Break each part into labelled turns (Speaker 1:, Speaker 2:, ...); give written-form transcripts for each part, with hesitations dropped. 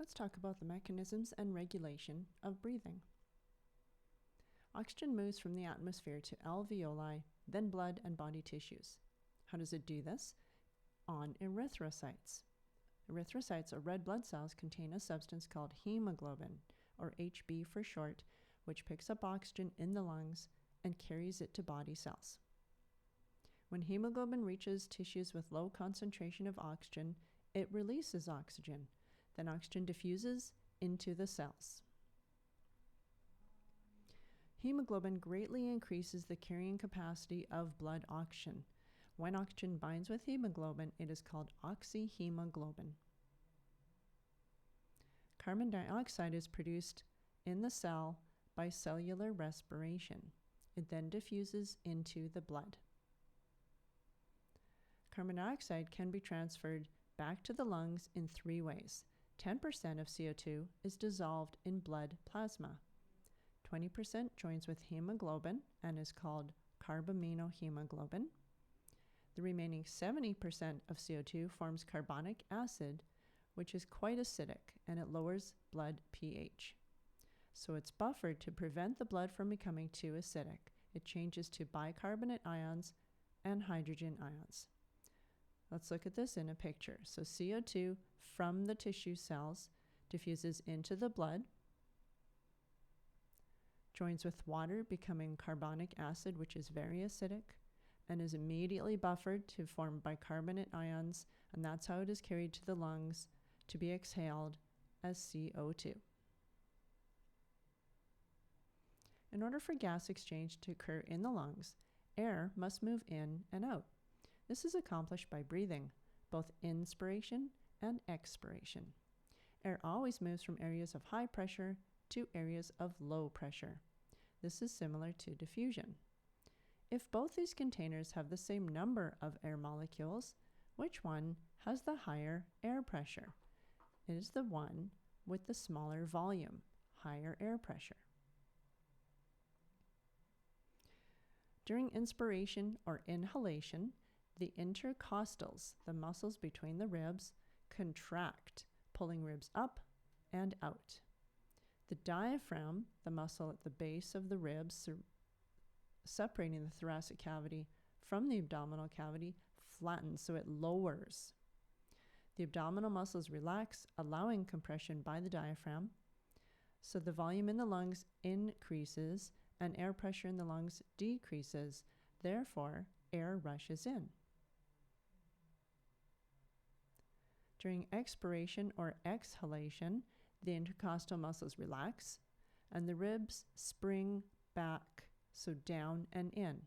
Speaker 1: Let's talk about the mechanisms and regulation of breathing. Oxygen moves from the atmosphere to alveoli, then blood and body tissues. How does it do this? On erythrocytes. Erythrocytes, or red blood cells, contain a substance called hemoglobin, or HB for short, which picks up oxygen in the lungs and carries it to body cells. When hemoglobin reaches tissues with low concentration of oxygen, it releases oxygen. Then oxygen diffuses into the cells. Hemoglobin greatly increases the carrying capacity of blood oxygen. When oxygen binds with hemoglobin, it is called oxyhemoglobin. Carbon dioxide is produced in the cell by cellular respiration. It then diffuses into the blood. Carbon dioxide can be transferred back to the lungs in 3 ways. 10% of CO2 is dissolved in blood plasma. 20% joins with hemoglobin and is called carbaminohemoglobin. The remaining 70% of CO2 forms carbonic acid, which is quite acidic, and it lowers blood pH. So it's buffered to prevent the blood from becoming too acidic. It changes to bicarbonate ions and hydrogen ions. Let's look at this in a picture. So CO2 from the tissue cells diffuses into the blood, joins with water, becoming carbonic acid, which is very acidic, and is immediately buffered to form bicarbonate ions, and that's how it is carried to the lungs to be exhaled as CO2. In order for gas exchange to occur in the lungs, air must move in and out. This is accomplished by breathing, both inspiration and expiration. Air always moves from areas of high pressure to areas of low pressure. This is similar to diffusion. If both these containers have the same number of air molecules, which one has the higher air pressure? It is the one with the smaller volume, higher air pressure. During inspiration or inhalation, the intercostals, the muscles between the ribs, contract, pulling ribs up and out. The diaphragm, the muscle at the base of the ribs, separating the thoracic cavity from the abdominal cavity, flattens, so it lowers. The abdominal muscles relax, allowing compression by the diaphragm. So the volume in the lungs increases and air pressure in the lungs decreases. Therefore, air rushes in. During expiration or exhalation, the intercostal muscles relax and the ribs spring back, so down and in.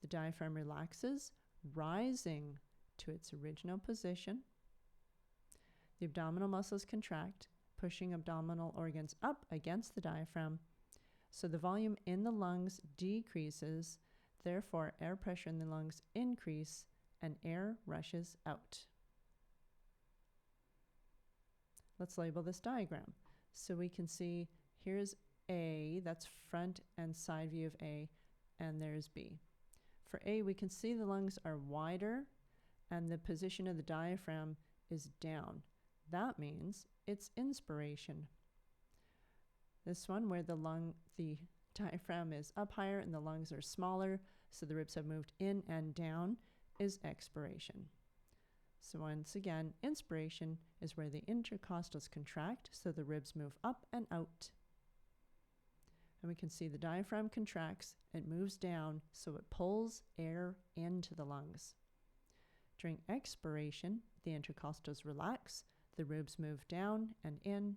Speaker 1: The diaphragm relaxes, rising to its original position. The abdominal muscles contract, pushing abdominal organs up against the diaphragm, so the volume in the lungs decreases. Therefore, air pressure in the lungs increase and air rushes out. Let's label this diagram. So we can see here's A, that's front and side view of A, and there's B. For A, we can see the lungs are wider and the position of the diaphragm is down. That means it's inspiration. This one, where the diaphragm is up higher and the lungs are smaller, so the ribs have moved in and down, is expiration. So once again, inspiration is where the intercostals contract, so the ribs move up and out. And we can see the diaphragm contracts, it moves down, so it pulls air into the lungs. During expiration, the intercostals relax, the ribs move down and in,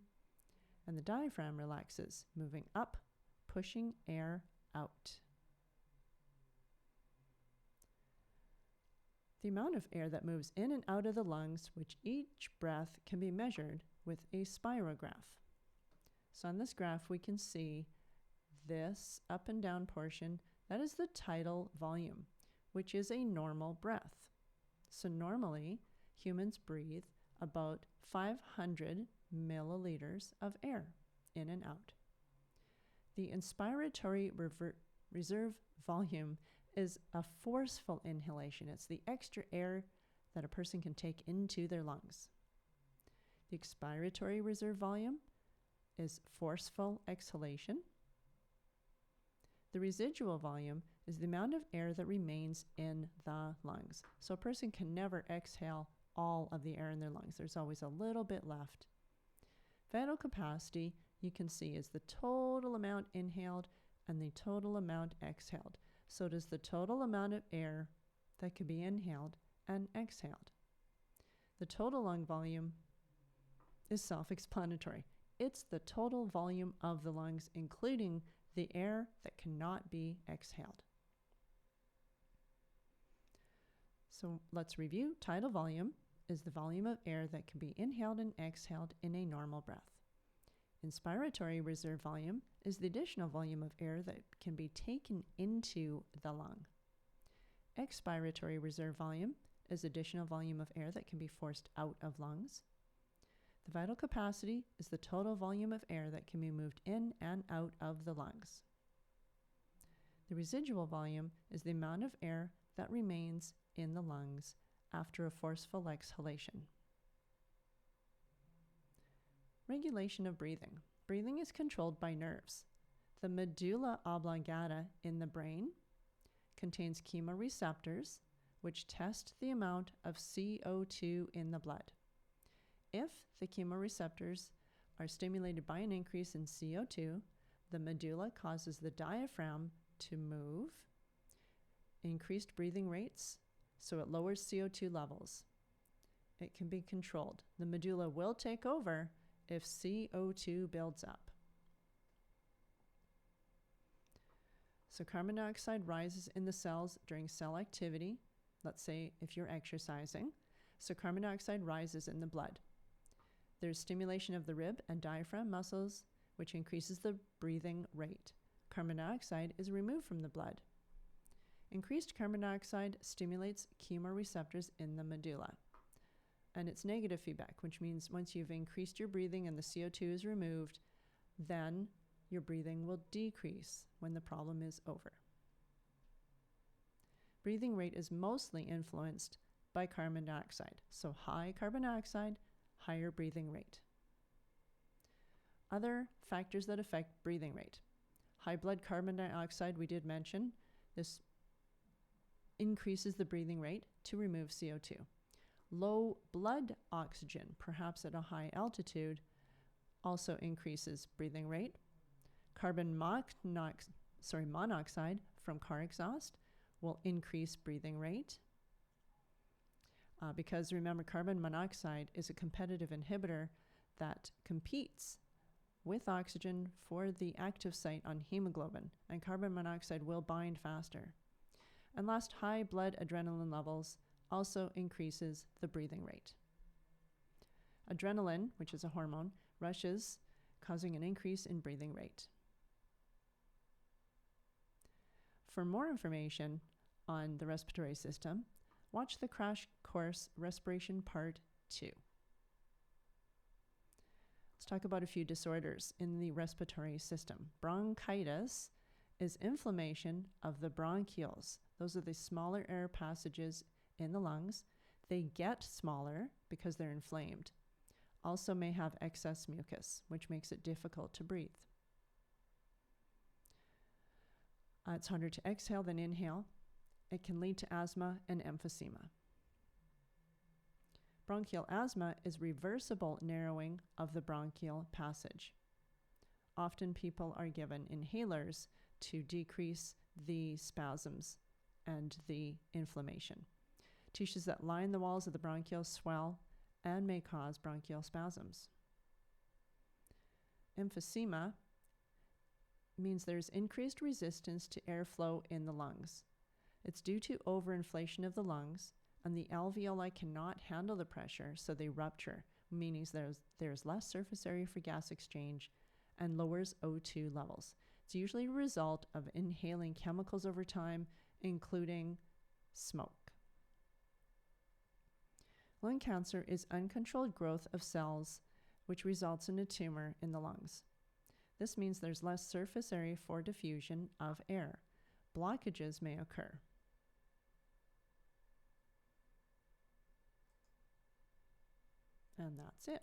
Speaker 1: and the diaphragm relaxes, moving up, pushing air out. The amount of air that moves in and out of the lungs, which each breath can be measured with a spirograph. So on this graph, we can see this up and down portion. That is the tidal volume, which is a normal breath. So normally, humans breathe about 500 milliliters of air in and out. The inspiratory reserve volume is a forceful inhalation. It's the extra air that a person can take into their lungs. The expiratory reserve volume is forceful exhalation. The residual volume is the amount of air that remains in the lungs. So a person can never exhale all of the air in their lungs. There's always a little bit left. Vital capacity, you can see, is the total amount inhaled and the total amount exhaled. So it is the total amount of air that can be inhaled and exhaled. The total lung volume is self-explanatory. It's the total volume of the lungs, including the air that cannot be exhaled. So let's review. Tidal volume is the volume of air that can be inhaled and exhaled in a normal breath. Inspiratory reserve volume is the additional volume of air that can be taken into the lung. Expiratory reserve volume is additional volume of air that can be forced out of lungs. The vital capacity is the total volume of air that can be moved in and out of the lungs. The residual volume is the amount of air that remains in the lungs after a forceful exhalation. Regulation of breathing. Breathing is controlled by nerves. The medulla oblongata in the brain contains chemoreceptors, which test the amount of CO2 in the blood. If the chemoreceptors are stimulated by an increase in CO2, the medulla causes the diaphragm to move, increased breathing rates, so it lowers CO2 levels. It can be controlled. The medulla will take over if CO2 builds up. So carbon dioxide rises in the cells during cell activity. Let's say if you're exercising. So carbon dioxide rises in the blood. There's stimulation of the rib and diaphragm muscles, which increases the breathing rate. Carbon dioxide is removed from the blood. Increased carbon dioxide stimulates chemoreceptors in the medulla. And it's negative feedback, which means once you've increased your breathing and the CO2 is removed, then your breathing will decrease when the problem is over. Breathing rate is mostly influenced by carbon dioxide. So high carbon dioxide, higher breathing rate. Other factors that affect breathing rate. High blood carbon dioxide, we did mention. This increases the breathing rate to remove CO2. Low blood oxygen, perhaps at a high altitude, also increases breathing rate. Carbon monoxide from car exhaust will increase breathing rate. Because remember, carbon monoxide is a competitive inhibitor that competes with oxygen for the active site on hemoglobin, and carbon monoxide will bind faster. And last, high blood adrenaline levels also increases the breathing rate. Adrenaline, which is a hormone, rushes, causing an increase in breathing rate. For more information on the respiratory system, watch the Crash Course Respiration Part 2. Let's talk about a few disorders in the respiratory system. Bronchitis is inflammation of the bronchioles. Those are the smaller air passages in the lungs. They get smaller because they're inflamed. Also may have excess mucus, which makes it difficult to breathe. It's harder to exhale than inhale. It can lead to asthma and emphysema. Bronchial asthma is reversible narrowing of the bronchial passage. Often people are given inhalers to decrease the spasms and the inflammation. Tissues that line the walls of the bronchioles swell and may cause bronchial spasms. Emphysema means there's increased resistance to airflow in the lungs. It's due to overinflation of the lungs, and the alveoli cannot handle the pressure, so they rupture, meaning there's less surface area for gas exchange and lowers O2 levels. It's usually a result of inhaling chemicals over time, including smoke. Lung cancer is uncontrolled growth of cells, which results in a tumor in the lungs. This means there's less surface area for diffusion of air. Blockages may occur. And that's it.